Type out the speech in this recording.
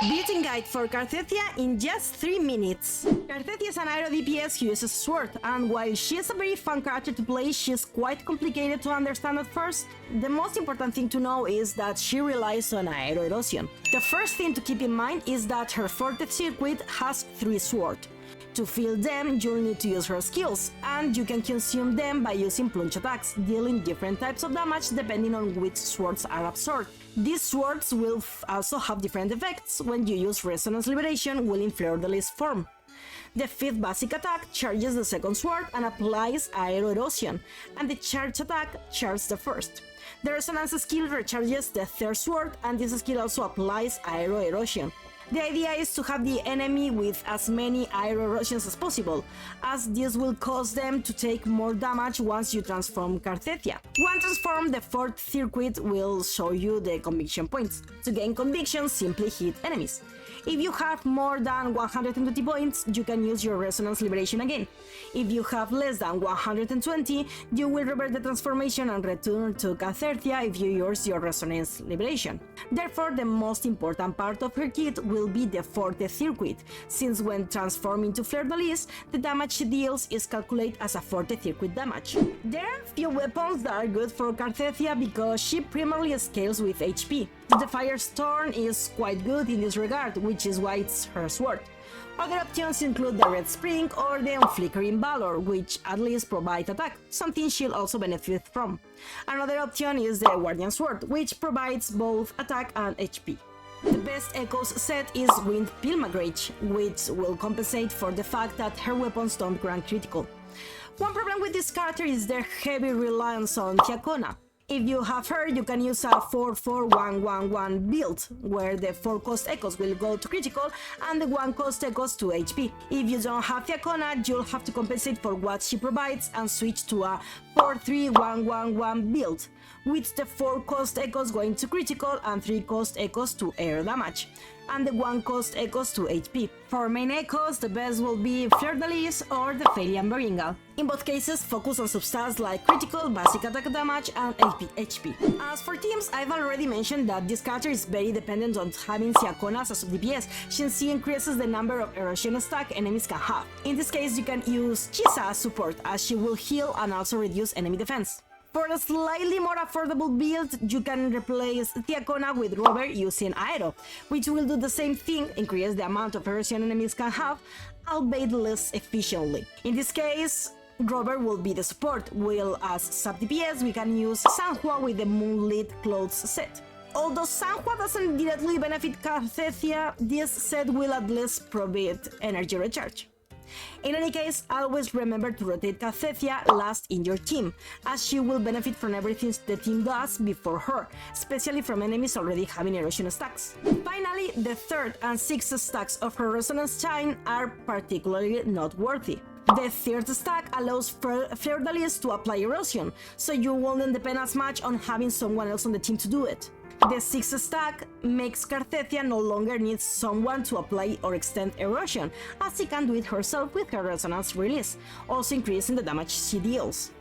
Building guide for Cartethyia in just 3 minutes. Cartethyia is an aero DPS who uses sword, and while she is a very fun character to play, she's quite complicated to understand at first. The most important thing to know is that she relies on aero erosion. The first thing to keep in mind is that her forte circuit has 3 swords. To fill them, you'll need to use her skills, and you can consume them by using plunge attacks, dealing different types of damage depending on which swords are absorbed. These swords will also have different effects when you use Resonance Liberation while in Fleur-de-Lis form. The 5th basic attack charges the 2nd sword and applies aero erosion, and the charge attack charges the 1st. The Resonance skill recharges the 3rd sword, and this skill also applies aero erosion. The idea is to have the enemy with as many aero erosions as possible, as this will cause them to take more damage once you transform Cartethyia. Once transformed, the 4th circuit will show you the conviction points. To gain conviction, simply hit enemies. If you have more than 120 points, you can use your Resonance Liberation again. If you have less than 120, you will revert the transformation and return to Cartethyia if you use your Resonance Liberation. Therefore, the most important part of her kit will be the forte circuit, since when transformed into Fleur-de-Lis, the damage she deals is calculated as a forte circuit damage. There are a few weapons that are good for Cartethyia because she primarily scales with HP. The Firestorm is quite good in this regard, which is why it's her sword. Other options include the Red Spring or the Unflickering Valor, which at least provide attack, something she'll also benefit from. Another option is the Guardian Sword, which provides both attack and HP. The best Echoes set is Wind Pilgrimage, which will compensate for the fact that her weapons don't grant critical. One problem with this character is their heavy reliance on Diacona. If you have her, you can use a 4-4-1-1-1 build, where the 4 cost echoes will go to critical and the 1 cost echoes to HP. If you don't have Diacona, you'll have to compensate for what she provides and switch to a 4-3-1-1-1 build, with the 4 cost echoes going to critical and 3 cost echoes to air damage, and the 1 cost echoes to HP. For main echoes, the best will be Fleur-de-Lis or the Fheizhi Beringal. In both cases, focus on substats like critical, basic attack damage, and HP. As for teams, I've already mentioned that this character is very dependent on having Diacona as a DPS, since she increases the number of erosion stack enemies can have. In this case, you can use Chisa as support, as she will heal and also reduce enemy defense. For a slightly more affordable build, you can replace Diacona with Rover using Aero, which will do the same thing, increase the amount of erosion enemies can have, albeit less efficiently. In this case, Rover will be the support, while as sub-DPS we can use Sanhua with the Moonlit Clothes set. Although Sanhua doesn't directly benefit Cartethyia, this set will at least provide energy recharge. In any case, always remember to rotate Cartethyia last in your team, as she will benefit from everything the team does before her, especially from enemies already having erosion stacks. Finally, the 3rd and 6th stacks of her Resonance Chain are particularly noteworthy. The 3rd stack allows Fleur-de-Lis to apply erosion, so you won't depend as much on having someone else on the team to do it. The 6th stack makes Cartethyia no longer need someone to apply or extend erosion, as she can do it herself with her Resonance release, also increasing the damage she deals.